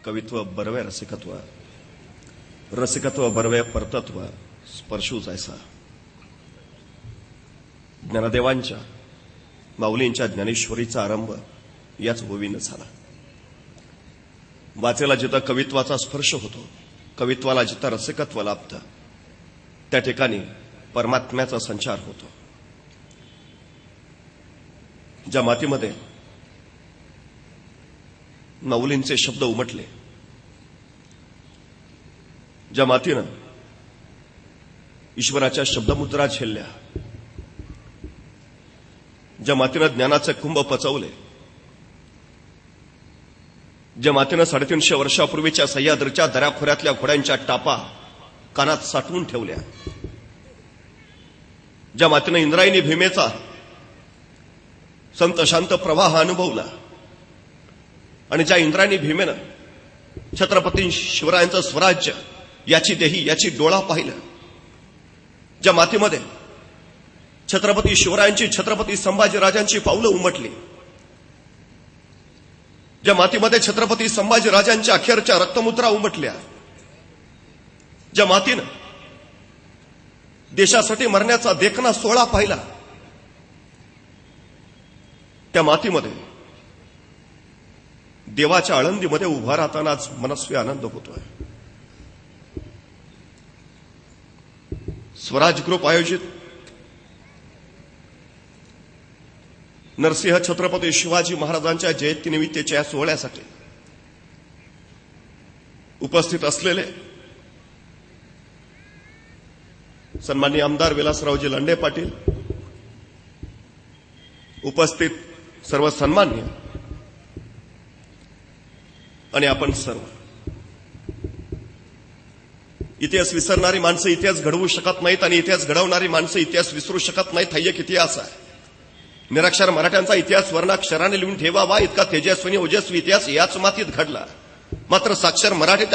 कवित्व बरवे रसिकत्व, रसिकत्व बरवे परतत्व, स्पर्शू जायसा. ज्ञानदेवांच्या माऊलींच्या ज्ञानेश्वरीचा आरंभ याच ओवीनं झाला. वाचेला जिथं कवित्वाचा स्पर्श होतो, कवित्वाला जिथं रसिकत्व लाभतं, त्या ठिकाणी परमात्म्याचा संचार होतो. ज्या मातीमध्ये माऊलींचे शब्द उमटले, ज्या मातीनं ईश्वराच्या शब्दमुद्रा झेलल्या, ज्या मातीनं ज्ञानाचे कुंभ पचवले, ज्या मातीनं 350 वर्षापूर्वीच्या सह्याद्रीच्या दऱ्याखोऱ्यातल्या घोड्यांच्या टापा कानात साठवून ठेवल्या, ज्या मातीनं इंद्रायणी भीमेचा संत शांत प्रवाह अनुभवला आणि ज्या इंद्रायणी भीमेनं छत्रपती शिवरायांचं स्वराज्य याची देही याची डोळा पाहिलं, ज्या मातीमध्ये छत्रपती शिवरायांची छत्रपती संभाजीराजांची पावलं उमटली, ज्या मातीमध्ये छत्रपती संभाजीराजांच्या अखेरच्या रक्तमुद्रा उमटल्या, ज्या मातीनं देशासाठी मरण्याचा देखणा सोहळा पाहिला, त्या मातीमध्ये देवाच्या आळंदीमध्ये उभा राहताना आज मनस्वी आनंद होतोय. स्वराज ग्रुप आयोजित नरसिंह छत्रपती शिवाजी महाराजांच्या जयंतीनिमित्ताच्या या सोहळ्यासाठी उपस्थित असलेले सन्माननीय आमदार विलासरावजी लांडे पाटील, उपस्थित सर्व सन्मान्य आणि आपण सर्व, इतिहास विसरणारी माणसं इतिहास घडवू शकत नाहीत आणि इतिहास घडवणारी माणसं इतिहास विसरू शकत नाहीत. हा एक इतिहास आहे. निरक्षर मराठ्यांचा इतिहास वर्णाक्षराने लिहून ठेवावा इतका तेजस्वी ओजस्वी इतिहास याच मातीत घडला. मात्र साक्षर मराठी